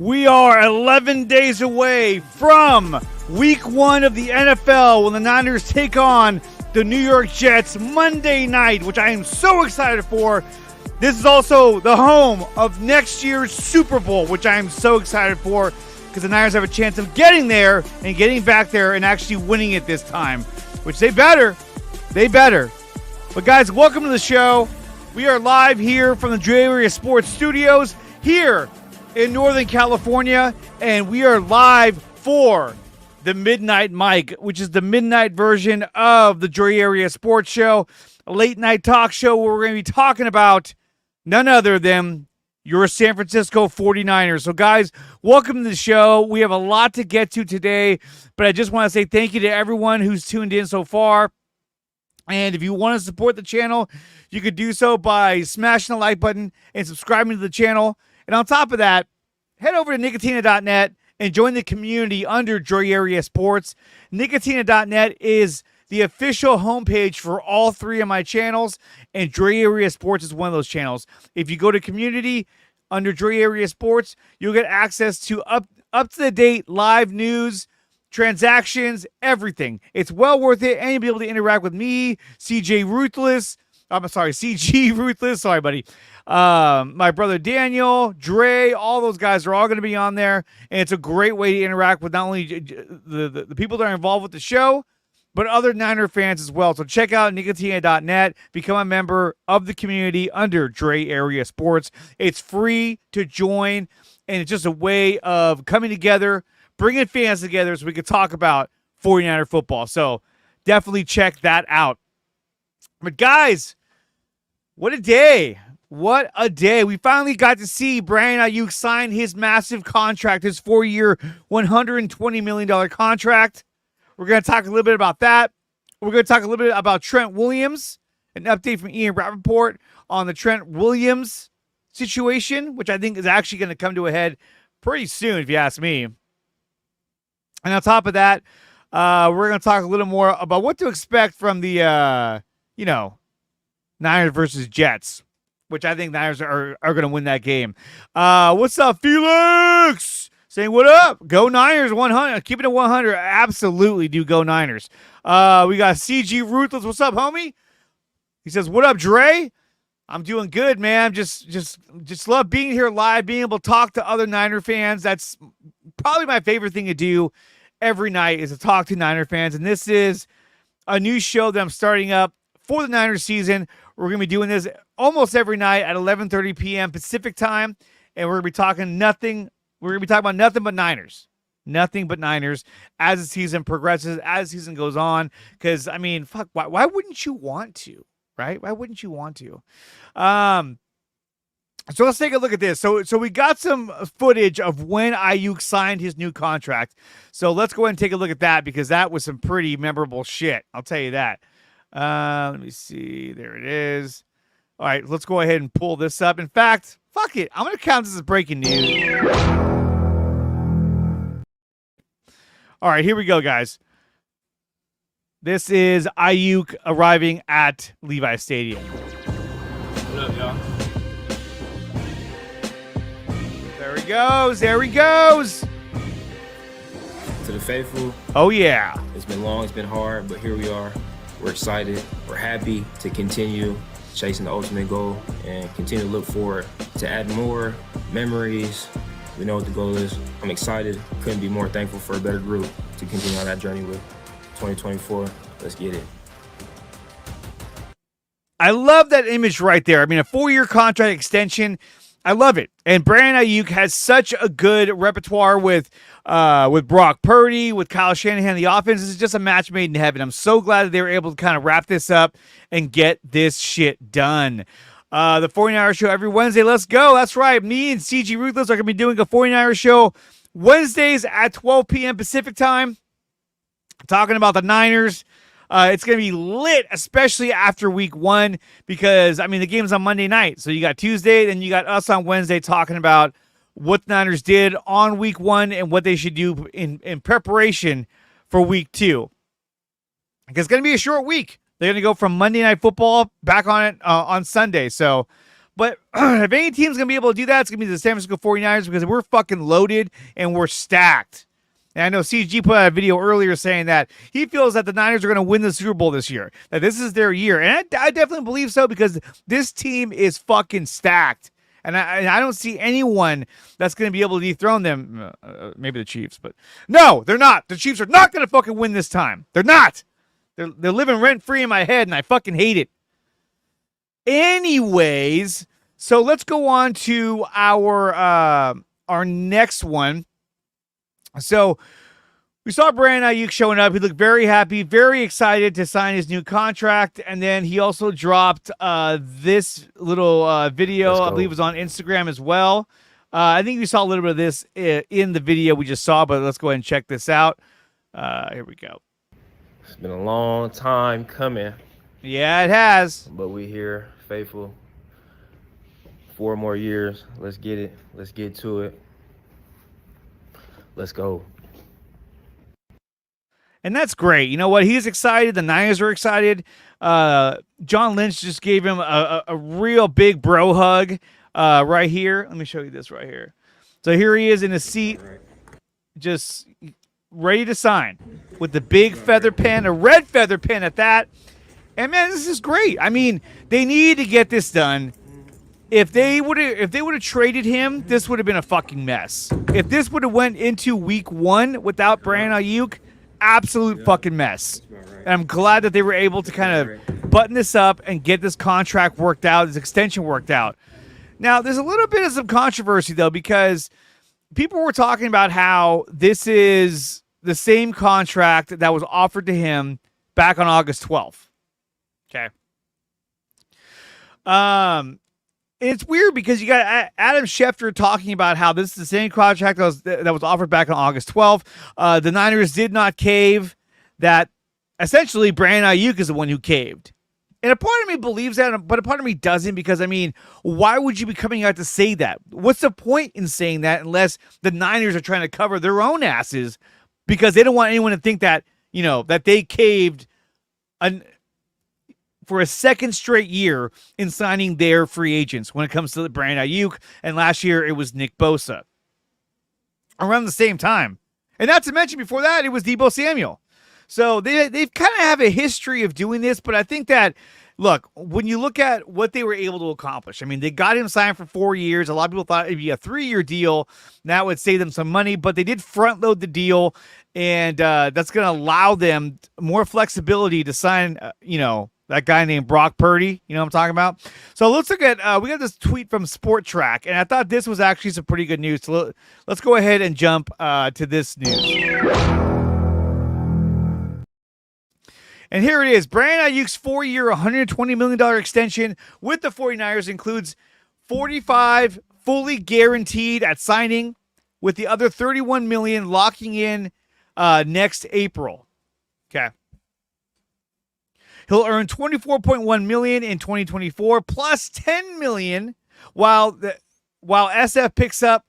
We are 11 days away from week 1 of the NFL when the Niners take on the New York Jets Monday night, which I am so excited for. This is also the home of next year's Super Bowl, which I am so excited for because the Niners have a chance of getting there and getting back there and actually winning it this time, which they better. They better. But guys, welcome to the show. We are live here from the Dre Area Sports Studios here in Northern California, and we are live for the Midnight Mike, which is the midnight version of the Dre Area Sports Show, a late night talk show where we're going to be talking about none other than your San Francisco 49ers. So guys, welcome to the show. We have a lot to get to today, but I just want to say thank you to everyone who's tuned in so far. And if you want to support the channel, you could do so by smashing the like button and subscribing to the channel. And on top of that, head over to Nicotina.net and join the community under Dre Area Sports. Nicotina.net is the official homepage for all three of my channels, and Dre Area Sports is one of those channels. If you go to community under Dre Area Sports, you'll get access to up-to-the-date live news, transactions, everything. It's well worth it, and you'll be able to interact with me, CG Ruthless, sorry, buddy. My brother Daniel, Dre, all those guys are all going to be on there, and it's a great way to interact with not only the people that are involved with the show, but other Niner fans as well. So check out Nicotina.net, become a member of the community under Dre Area Sports. It's free to join, and it's just a way of coming together, bringing fans together so we can talk about 49er football. So definitely check that out. But guys, what a day. What a day. We finally got to see Brandon Aiyuk sign his massive contract, his 4-year, $120 million contract. We're going to talk a little bit about that. We're going to talk a little bit about Trent Williams, an update from Ian Rappaport on the Trent Williams situation, which I think is actually going to come to a head pretty soon, if you ask me. And on top of that, we're going to talk a little more about what to expect from the, Niners versus Jets, which I think Niners are going to win that game. What's up, Felix? Saying what up? Go Niners 100. Keeping it 100. Absolutely do go Niners. We got CG Ruthless. What's up, homie? He says, what up, Dre? I'm doing good, man. Just love being here live, being able to talk to other Niner fans. That's probably my favorite thing to do every night is to talk to Niner fans. And this is a new show that I'm starting up for the Niners season. We're going to be doing this almost every night at 11:30 p.m. Pacific time, and we're going to be talking nothing. We're going to be talking about nothing but Niners. Nothing but Niners as the season progresses, as the season goes on. Because, I mean, fuck, why wouldn't you want to, right? Why wouldn't you want to? So let's take a look at this. So we got some footage of when Aiyuk signed his new contract. So let's go ahead and take a look at that because that was some pretty memorable shit. I'll tell you that. Let me see. There it is. All right, let's go ahead and pull this up. In fact, fuck it. I'm going to count this as breaking news. All right, here we go, guys. This is Aiyuk arriving at Levi Stadium. What up, y'all? There he goes. There he goes. To the faithful. Oh, yeah. It's been long. It's been hard, but here we are. We're excited. We're happy to continue chasing the ultimate goal and continue to look forward to add more memories. We know what the goal is. I'm excited. Couldn't be more thankful for a better group to continue on that journey with 2024. Let's get it. I love that image right there. I mean, a 4-year contract extension. I love it. And Brandon Aiyuk has such a good repertoire with Brock Purdy, with Kyle Shanahan. The offense is just a match made in heaven. I'm so glad that they were able to kind of wrap this up and get this shit done. The 49er show every Wednesday. Let's go. That's right. Me and CG Ruthless are going to be doing a 49er show Wednesdays at 12 p.m. Pacific time. Talking about the Niners. It's going to be lit, especially after week 1, because, I mean, the game's on Monday night. So you got Tuesday, then you got us on Wednesday talking about what the Niners did on week 1 and what they should do in preparation for week 2. Because it's going to be a short week. They're going to go from Monday Night Football back on it on Sunday. So But if any team's going to be able to do that, it's going to be the San Francisco 49ers because we're fucking loaded and we're stacked. And I know CG put out a video earlier saying that he feels that the Niners are going to win the Super Bowl this year, that this is their year. And I definitely believe so because this team is fucking stacked. And I don't see anyone that's going to be able to dethrone them. Maybe the Chiefs, but no, they're not. The Chiefs are not going to fucking win this time. They're not. They're living rent-free in my head, and I fucking hate it. Anyways, so let's go on to our next one. So we saw Brandon Aiyuk showing up. He looked very happy, very excited to sign his new contract. And then he also dropped this little video. I believe it was on Instagram as well. I think we saw a little bit of this in the video we just saw, but let's go ahead and check this out. Here we go. It's been a long time coming. Yeah, it has. But we here, faithful. 4 more years. Let's get it. Let's get to it. Let's go. And that's great. You know what? He's excited. The Niners are excited. John Lynch just gave him a real big bro hug right here. Let me show you this right here. So here he is in his seat, just ready to sign with the big feather pen, a red feather pen at that. And, man, this is great. I mean, they need to get this done. If they would have traded him, this would have been a fucking mess. If this would have went into week 1 without Brandon Aiyuk, absolute fucking mess. And I'm glad that they were able to kind of button this up and get this contract worked out, this extension worked out. Now, there's a little bit of some controversy, though, because people were talking about how this is the same contract that was offered to him back on August 12th. Okay. It's weird because you got Adam Schefter talking about how this is the same contract that was offered back on August 12th. The Niners did not cave. That essentially Brandon Aiyuk is the one who caved. And a part of me believes that, but a part of me doesn't because, I mean, why would you be coming out to say that? What's the point in saying that unless the Niners are trying to cover their own asses because they don't want anyone to think that, you know, that they caved for a second straight year in signing their free agents when it comes to Brandon Aiyuk, and last year it was Nick Bosa. Around the same time. And not to mention before that, it was Deebo Samuel. So they've kind of have a history of doing this, but I think that, look, when you look at what they were able to accomplish, I mean, they got him signed for 4 years. A lot of people thought it'd be a 3-year deal. That would save them some money, but they did front load the deal, and that's going to allow them more flexibility to sign, that guy named Brock Purdy, you know what I'm talking about? So let's look at, we got this tweet from Sport Track, and I thought this was actually some pretty good news. So let's go ahead and jump to this news. And here it is. Brandon Aiyuk's 4-year, $120 million extension with the 49ers includes $45 fully guaranteed at signing, with the other $31 million locking in next April. Okay. He'll earn $24.1 million in 2024 plus $10 million, while SF picks up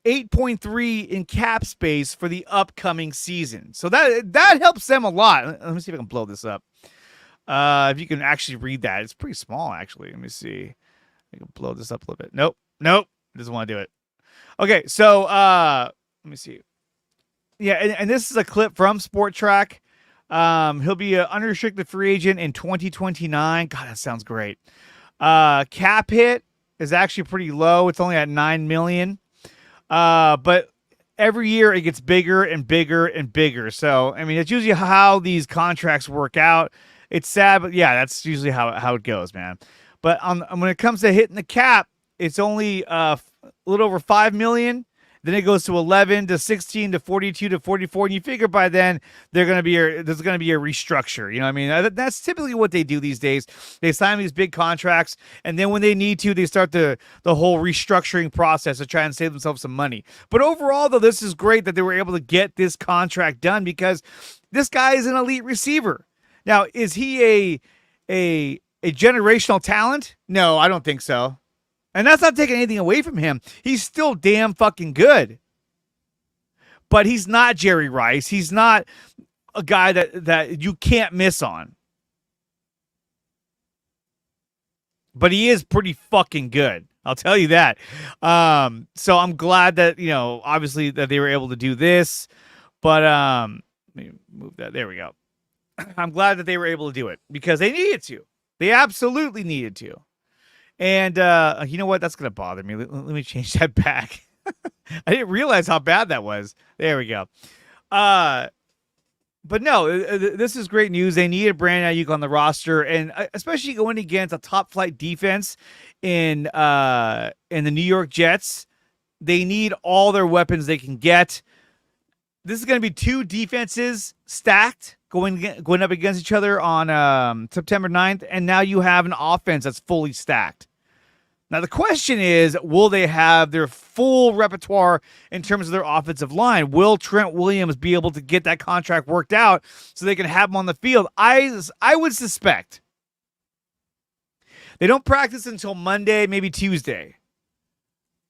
$8.3 in cap space for the upcoming season. So that helps them a lot. Let me see if I can blow this up. If you can actually read that, it's pretty small actually. Let me see. I can blow this up a little bit. Nope. Doesn't want to do it. Okay, so let me see. Yeah, and this is a clip from Sport Track. He'll be an unrestricted free agent in 2029. God, that sounds great. Cap hit is actually pretty low. It's only at $9 million. But every year it gets bigger and bigger and bigger. So, I mean, it's usually how these contracts work out. It's sad, but yeah, that's usually how it goes, man. But when it comes to hitting the cap, it's only a little over $5 million. Then it goes to 11 to 16 to 42 to 44, and you figure by then there's going to be a restructure. You know what I mean? That's typically what they do these days. They sign these big contracts, and then when they need to, they start the whole restructuring process to try and save themselves some money. But overall, though, this is great that they were able to get this contract done because this guy is an elite receiver. Now, is he a generational talent? No, I don't think so. And that's not taking anything away from him. He's still damn fucking good. But he's not Jerry Rice. He's not a guy that you can't miss on. but he is pretty fucking good. I'll tell you that. So I'm glad that, obviously that they were able to do this, but let me move that. There we go. I'm glad that they were able to do it because they needed to. They absolutely needed to. And you know what? That's going to bother me. Let me change that back. I didn't realize how bad that was. There we go. But no, this is great news. They needed Brandon Aiyuk on the roster, and especially going against a top flight defense in the New York Jets. They need all their weapons they can get. This is going to be two defenses stacked going up against each other on September 9th, and now you have an offense that's fully stacked. Now, the question is, will they have their full repertoire in terms of their offensive line? Will Trent Williams be able to get that contract worked out so they can have him on the field? I would suspect. They don't practice until Monday, maybe Tuesday.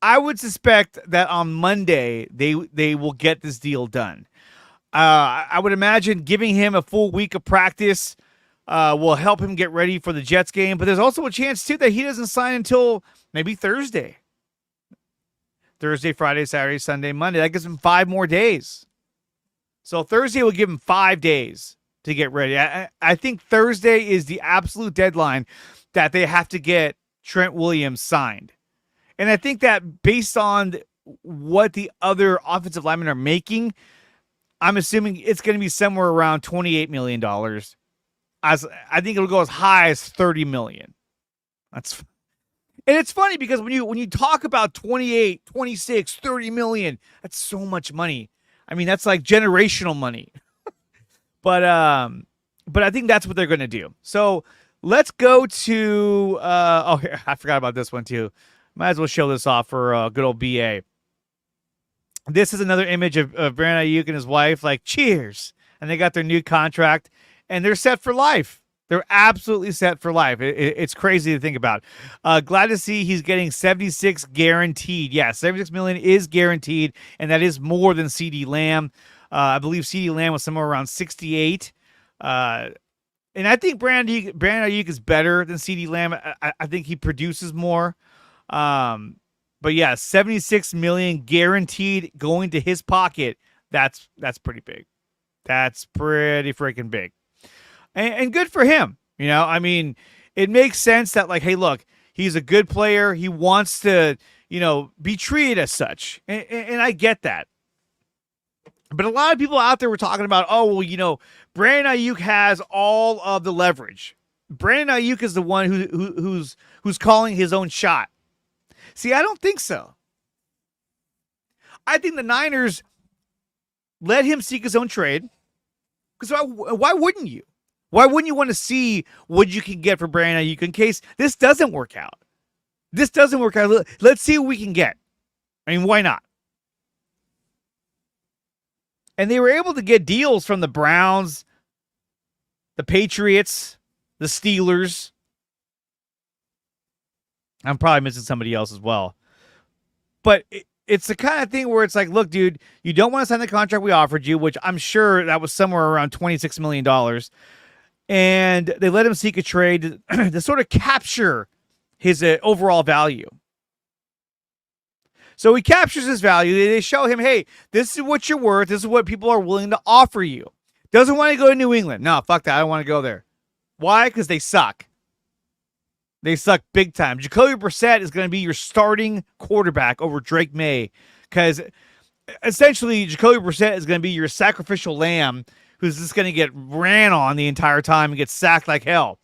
I would suspect that on Monday, they will get this deal done. I would imagine giving him a full week of practice will help him get ready for the Jets game. But there's also a chance, too, that he doesn't sign until maybe Thursday. Thursday, Friday, Saturday, Sunday, Monday. That gives him 5 more days. So Thursday will give him 5 days to get ready. I think Thursday is the absolute deadline that they have to get Trent Williams signed. And I think that based on what the other offensive linemen are making, I'm assuming it's going to be somewhere around $28 million. I think it'll go as high as $30 million. And it's funny because when you talk about 28, 26, $30 million, that's so much money. I mean, that's like generational money. But I think that's what they're going to do. So let's go to I forgot about this one too. Might as well show this off for good old BA. This is another image of Brandon Aiyuk and his wife, like, cheers. And they got their new contract. And they're set for life. They're absolutely set for life. It's crazy to think about. Glad to see he's getting 76 guaranteed. Yeah, 76 million is guaranteed, and that is more than CeeDee Lamb. I believe CeeDee Lamb was somewhere around 68. And I think Brandon Aiyuk is better than CeeDee Lamb. I think he produces more. But yeah, 76 million guaranteed going to his pocket. That's pretty big. That's pretty freaking big. And good for him. I mean, it makes sense that, like, hey, look, he's a good player. He wants to, be treated as such. And I get that. But a lot of people out there were talking about, Brandon Aiyuk has all of the leverage. Brandon Aiyuk is the one who's calling his own shot. See, I don't think so. I think the Niners let him seek his own trade. Because why wouldn't you? Why wouldn't you want to see what you can get for Brandon Aiyuk in case this doesn't work out? Let's see what we can get. I mean, why not? And they were able to get deals from the Browns, the Patriots, the Steelers. I'm probably missing somebody else as well. But it's the kind of thing where it's like, look, dude, you don't want to sign the contract we offered you, which I'm sure that was somewhere around $26 million. And they let him seek a trade to sort of capture his overall value. So he captures his value. They show him, hey, this is what you're worth. This is what people are willing to offer you. Doesn't want to go to New England. No, fuck that. I don't want to go there. Why? Because they suck. They suck big time. Jacoby Brissett is going to be your starting quarterback over Drake May because essentially Jacoby Brissett is going to be your sacrificial lamb who's just going to get ran on the entire time and get sacked like hell.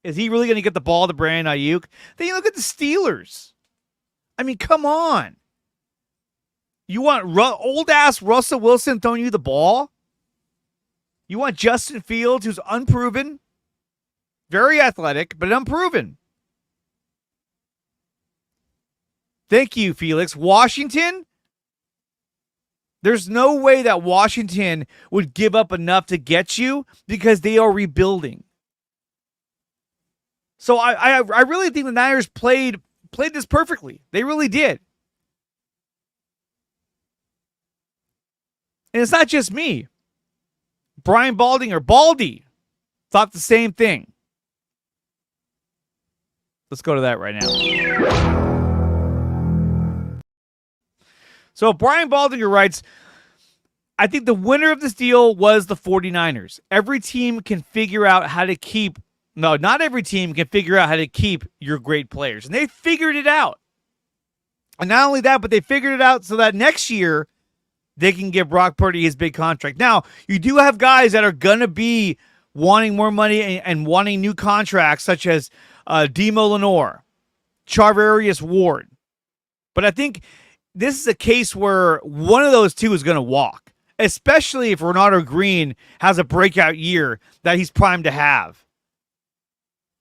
Is he really going to get the ball to Brandon Aiyuk? Then you look at the Steelers. I mean, come on. You want old-ass Russell Wilson throwing you the ball? You want Justin Fields, who's unproven, very athletic, but unproven. Thank you, Felix. Washington? There's no way that Washington would give up enough to get you because they are rebuilding. So I really think the Niners played this perfectly. They really did. And it's not just me. Brian Baldinger, Baldy, thought the same thing. Let's go to that right now. So Brian Baldinger writes, I think the winner of this deal was the 49ers. Every team can figure out how to keep, no, not every team can figure out how to keep your great players. And they figured it out. And not only that, but they figured it out so that next year they can give Brock Purdy his big contract. Now, you do have guys that are going to be wanting more money and wanting new contracts, such as Demo Lenore, Charvarius Ward. But I think this is a case where one of those two is going to walk, especially if Ronaldo Green has a breakout year that he's primed to have.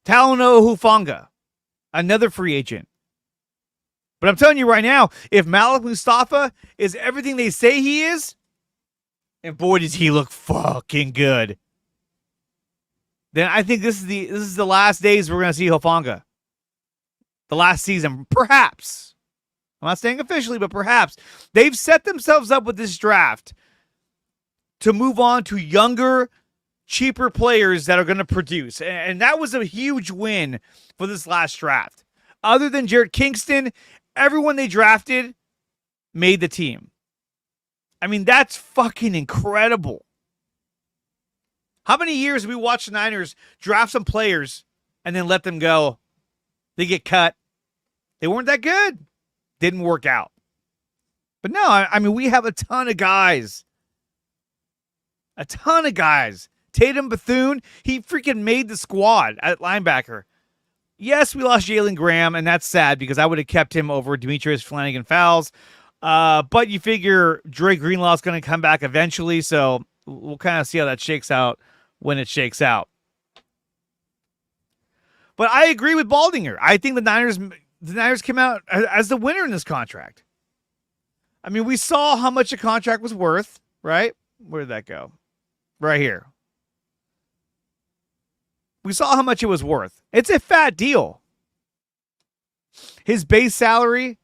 Talanoa Hufanga, another free agent. But I'm telling you right now, if Malik Mustafa is everything they say he is, and boy, does he look fucking good, then I think this is the last days we're going to see Hufanga. The last season, perhaps. I'm not saying officially, but perhaps. They've set themselves up with this draft to move on to younger, cheaper players that are going to produce. And that was a huge win for this last draft. Other than Jared Kingston, everyone they drafted made the team. I mean, that's fucking incredible. How many years have we watched the Niners draft some players and then let them go? They get cut. They weren't that good. Didn't work out. But no, I mean, we have a ton of guys. A ton of guys. Tatum Bethune, he freaking made the squad at linebacker. Yes, we lost Jalen Graham, and that's sad because I would have kept him over Demetrius Flanagan-Fowles. But you figure Dre Greenlaw's going to come back eventually, so we'll kind of see how that shakes out when it shakes out. But I agree with Baldinger. I think the Niners came out as the winner in this contract. I mean, we saw how much a contract was worth, right? Where did that go? Right here. We saw how much it was worth. It's a fat deal. His base salary,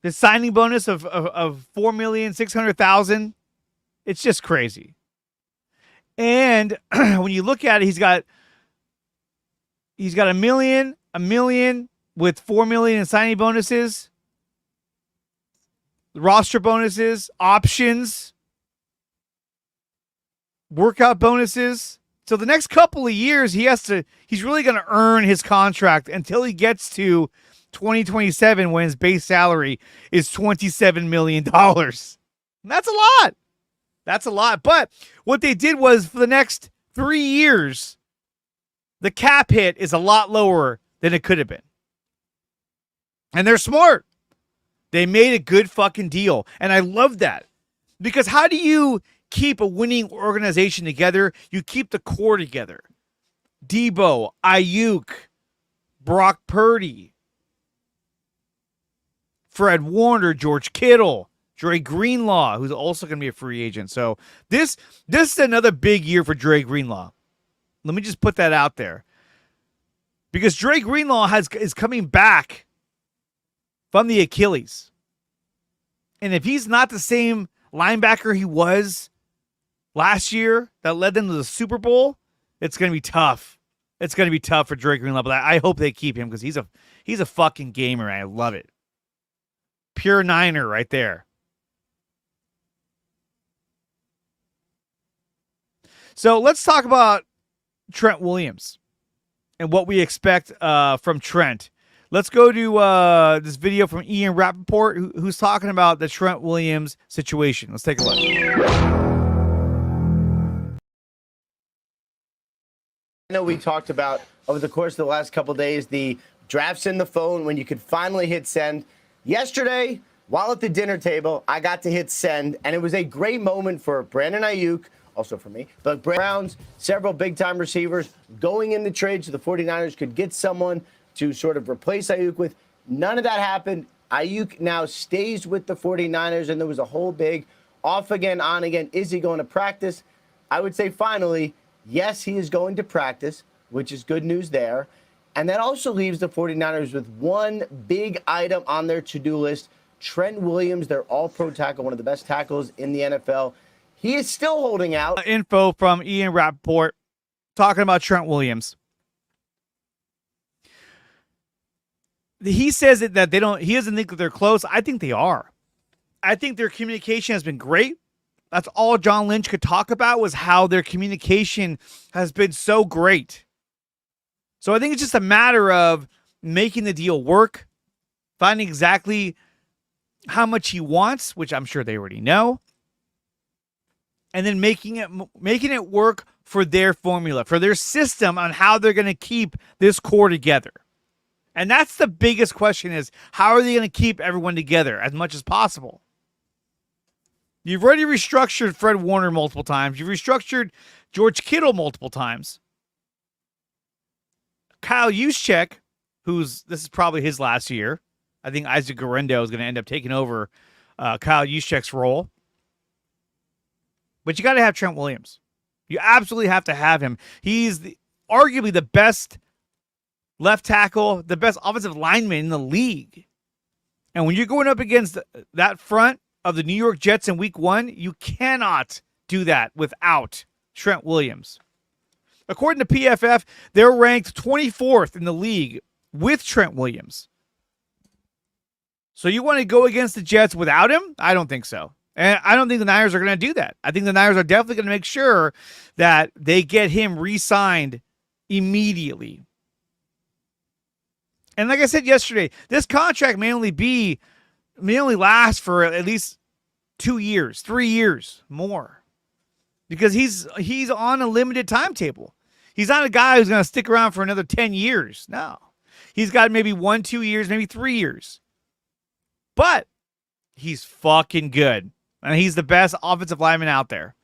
his signing bonus of $4,600,000, it's just crazy. And when you look at it, he's got a million with $4 million in signing bonuses, roster bonuses, options, workout bonuses. So the next couple of years, he's really going to earn his contract until he gets to 2027 when his base salary is $27 million. And that's a lot. That's a lot. But what they did was for the next 3 years, the cap hit is a lot lower than it could have been. And they're smart. They made a good fucking deal. And I love that. Because how do you keep a winning organization together? You keep the core together. Debo, Aiyuk, Brock Purdy, Fred Warner, George Kittle, Dre Greenlaw, who's also going to be a free agent. So this is another big year for Dre Greenlaw. Let me just put that out there. Because Dre Greenlaw is coming back from the Achilles. And if he's not the same linebacker he was last year that led them to the Super Bowl, it's going to be tough. It's going to be tough for Dre Greenlaw, but I hope they keep him because he's a fucking gamer, and I love it. Pure Niner right there. So let's talk about Trent Williams and what we expect from Trent. Let's go to this video from Ian Rappaport, who's talking about the Trent Williams situation. Let's take a look. I know we talked about over the course of the last couple of days, the drafts in the phone when you could finally hit send. Yesterday, while at the dinner table, I got to hit send, and it was a great moment for Brandon Aiyuk, also for me, but Browns, several big-time receivers going in the trade so the 49ers could get someone to sort of replace Aiyuk with. None of that happened. Aiyuk now stays with the 49ers, and there was a whole big off again, on again. Is he going to practice? I would say finally, yes, he is going to practice, which is good news there. And that also leaves the 49ers with one big item on their to-do list. Trent Williams, their all-pro tackle, one of the best tackles in the NFL. He is still holding out. Info from Ian Rappaport talking about Trent Williams. he says that they don't. He doesn't think that they're close. I think they are. I think their communication has been great. That's all John Lynch could talk about was how their communication has been so great. So I think it's just a matter of making the deal work, finding exactly how much he wants, which I'm sure they already know, and then making it work for their formula, for their system on how they're going to keep this core together. And that's the biggest question is, how are they going to keep everyone together as much as possible? You've already restructured Fred Warner multiple times. You've restructured George Kittle multiple times. Kyle Juszczyk, this is probably his last year. I think Isaac Guerrero is going to end up taking over Kyle Juszczyk's role. But you got to have Trent Williams. You absolutely have to have him. He's arguably the best left tackle, the best offensive lineman in the league. And when you're going up against that front of the New York Jets in week 1, you cannot do that without Trent Williams. According to PFF, they're ranked 24th in the league with Trent Williams. So you want to go against the Jets without him? I don't think so. And I don't think the Niners are going to do that. I think the Niners are definitely going to make sure that they get him re-signed immediately. And like I said yesterday, this contract may only last for at least 2 years, 3 years more. Because he's on a limited timetable. He's not a guy who's going to stick around for another 10 years. No. He's got maybe 1, 2 years, maybe 3 years. But he's fucking good. And he's the best offensive lineman out there.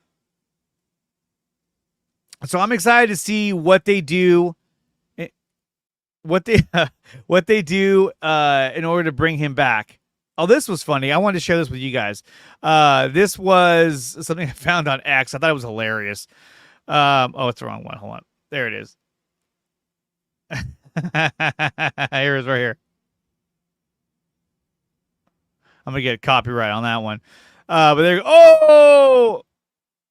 So I'm excited to see what they do. What they do in order to bring him back. Oh, this was funny. I wanted to share this with you guys. This was something I found on X. I thought it was hilarious. It's the wrong one. Hold on. There it is. Here it is right here. I'm going to get copyright on that one. But there you go. Oh!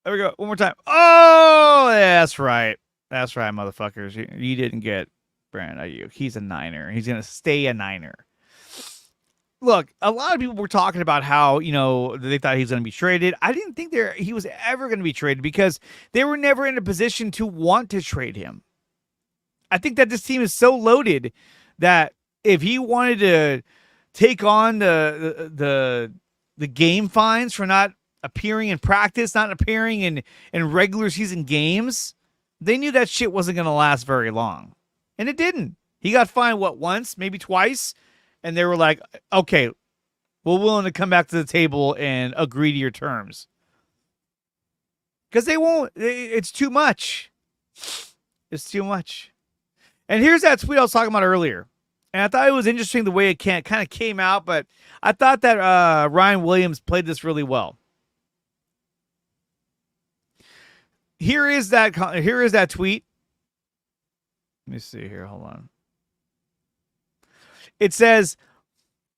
There we go. One more time. Oh! Yeah, that's right. That's right, motherfuckers. You didn't get Brandon Aiyuk. He's a Niner. He's going to stay a Niner. Look, a lot of people were talking about how, they thought he was going to be traded. I didn't think he was ever going to be traded because they were never in a position to want to trade him. I think that this team is so loaded that if he wanted to take on the game fines for not appearing in practice, not appearing in regular season games, they knew that shit wasn't going to last very long. And it didn't. He got fined, once, maybe twice. And they were like, okay, we're willing to come back to the table and agree to your terms. Because they won't. It's too much. It's too much. And here's that tweet I was talking about earlier. And I thought it was interesting the way it kind of came out, but I thought that Ryan Williams played this really well. Here is that tweet. Let me see here. Hold on. It says,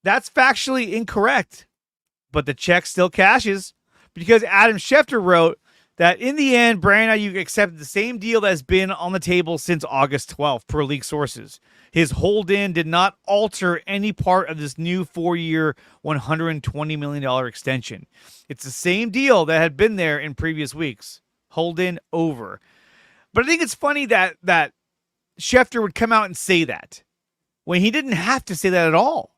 that's factually incorrect, but the check still cashes because Adam Schefter wrote that in the end, Brandon Aiyuk accepted the same deal that has been on the table since August 12th, per league sources. His hold-in did not alter any part of this new 4-year, $120 million extension. It's the same deal that had been there in previous weeks. Hold-in over. But I think it's funny that Schefter would come out and say that when he didn't have to say that at all.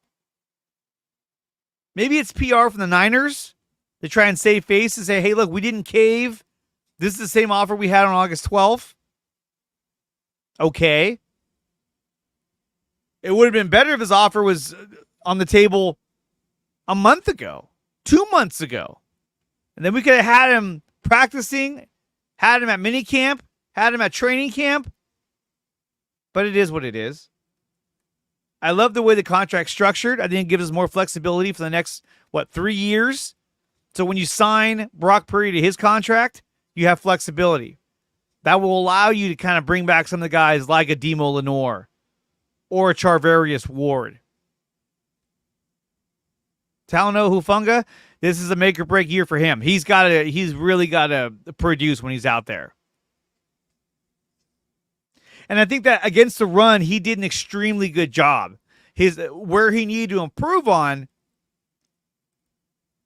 Maybe it's PR from the Niners to try and save face and say, hey, look, we didn't cave. This is the same offer we had on August 12th. Okay. It would have been better if his offer was on the table a month ago, 2 months ago. And then we could have had him practicing, had him at minicamp, had him at training camp. But it is what it is. I love the way the contract's structured. I think it gives us more flexibility for the next, 3 years? So when you sign Brock Purdy to his contract, you have flexibility. That will allow you to kind of bring back some of the guys like a Demo Lenore or a Charvarius Ward. Talanoa Hufanga, this is a make or break year for him. He's really got to produce when he's out there. And I think that against the run, he did an extremely good job. where he needed to improve on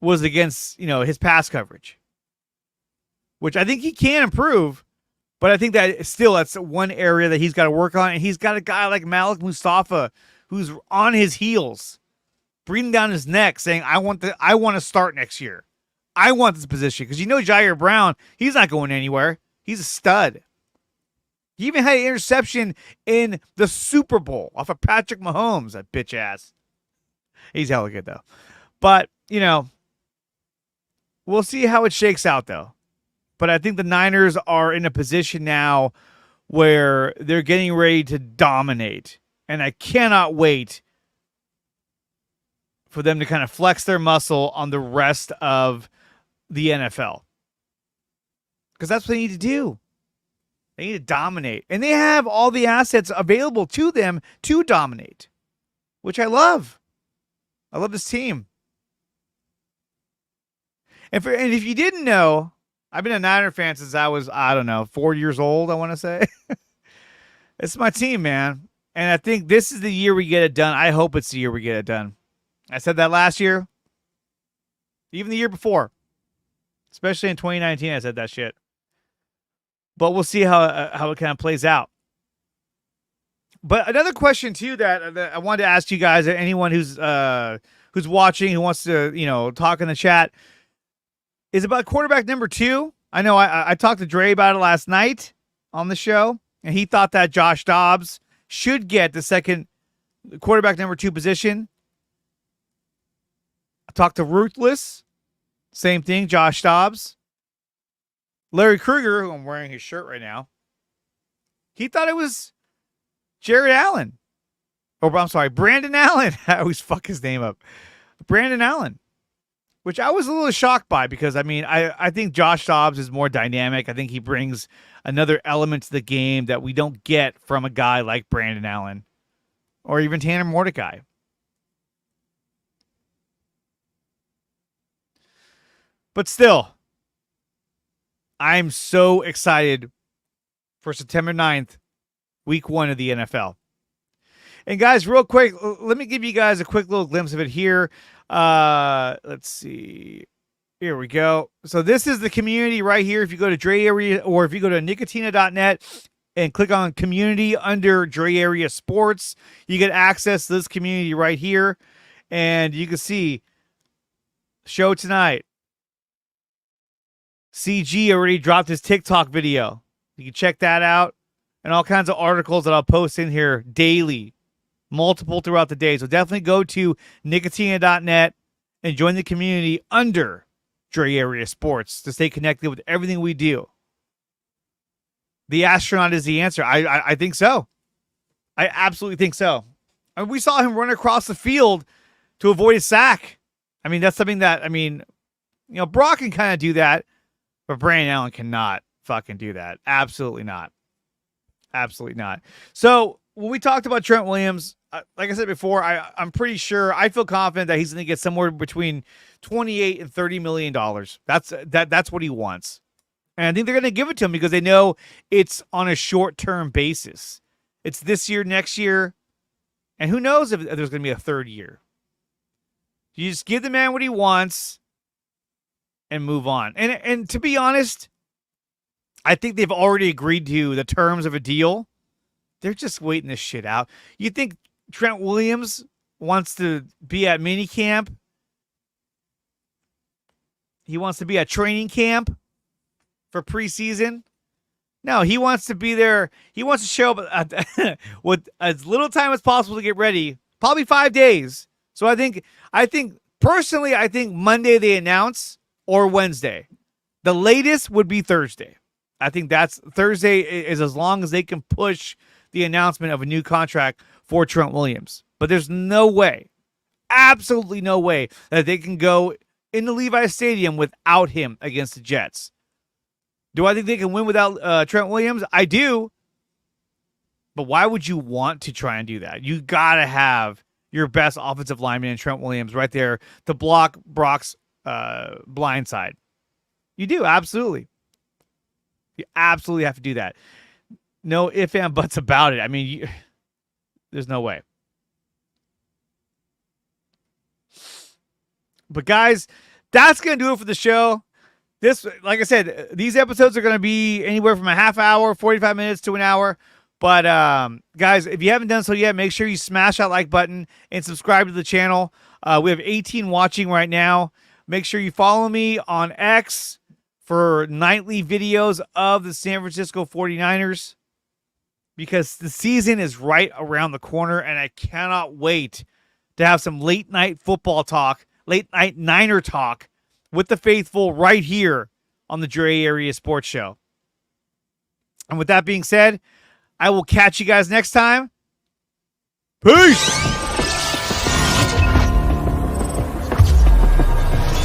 was against, his pass coverage, which I think he can improve, but I think that still that's one area that he's got to work on. And he's got a guy like Malik Mustafa who's on his heels, breathing down his neck, saying, I want to start next year. I want this position. Because Jair Brown, he's not going anywhere. He's a stud. He even had an interception in the Super Bowl off of Patrick Mahomes, that bitch ass. He's hella good, though. But, we'll see how it shakes out, though. But I think the Niners are in a position now where they're getting ready to dominate. And I cannot wait for them to kind of flex their muscle on the rest of the NFL. Because that's what they need to do. They need to dominate. And they have all the assets available to them to dominate, which I love. I love this team. And if you didn't know, I've been a Niner fan since I was, 4 years old, I want to say. It's my team, man. And I think this is the year we get it done. I hope it's the year we get it done. I said that last year. Even the year before. Especially in 2019, I said that shit. But we'll see how it kind of plays out. But another question, too, that I wanted to ask you guys, anyone who's watching, who wants to, talk in the chat, is about quarterback number 2. I know I talked to Dre about it last night on the show, and he thought that Josh Dobbs should get the second quarterback number 2 position. I talked to Ruthless, same thing, Josh Dobbs. Larry Krueger, who I'm wearing his shirt right now, he thought it was Jared Allen. Oh, I'm sorry, Brandon Allen. I always fuck his name up. Brandon Allen. Which I was a little shocked by because, I think Josh Dobbs is more dynamic. I think he brings another element to the game that we don't get from a guy like Brandon Allen or even Tanner Mordecai. But still, I'm so excited for September 9th, week 1 of the NFL. And guys, real quick, let me give you guys a quick little glimpse of it here. Let's see. Here we go. So this is the community right here. If you go to Dre Area or if you go to Nicotina.net and click on community under Dre Area Sports, you get access to this community right here. And you can see show tonight. CG already dropped his TikTok video. You can check that out. And all kinds of articles that I'll post in here daily. Multiple throughout the day. So definitely go to Nicotina.net and join the community under Dre Area Sports to stay connected with everything we do. The astronaut is the answer. I think so. I absolutely think so. And we saw him run across the field to avoid a sack. That's something that, Brock can kind of do that, but Brandon Allen cannot fucking do that. Absolutely not. Absolutely not. So when we talked about Trent Williams, like I said before, I'm pretty sure, I feel confident that he's going to get somewhere between $28 and $30 million. That's what he wants. And I think they're going to give it to him because they know it's on a short-term basis. It's this year, next year, and who knows if there's going to be a third year. You just give the man what he wants and move on. And to be honest, I think they've already agreed to the terms of a deal. They're just waiting this shit out. You think Trent Williams wants to be at minicamp? He wants to be at training camp for preseason? No, he wants to be there. He wants to show up with as little time as possible to get ready. Probably 5 days. So I think personally, Monday they announce or Wednesday. The latest would be Thursday. I think that's Thursday is as long as they can push the announcement of a new contract for Trent Williams. But there's no way, absolutely no way, that they can go into Levi's Stadium without him against the Jets. Do I think they can win without Trent Williams? I do. But why would you want to try and do that? You got to have your best offensive lineman in Trent Williams right there to block Brock's blind side. You do, absolutely. You absolutely have to do that. No ifs and buts about it. There's no way. But guys, that's going to do it for the show. This, like I said, these episodes are going to be anywhere from a half hour, 45 minutes to an hour. But guys, if you haven't done so yet, make sure you smash that like button and subscribe to the channel. We have 18 watching right now. Make sure you follow me on X for nightly videos of the San Francisco 49ers, because the season is right around the corner, and I cannot wait to have some late night football talk, late night Niner talk with the faithful right here on the Dre Area Sports Show. And with that being said, I will catch you guys next time. Peace!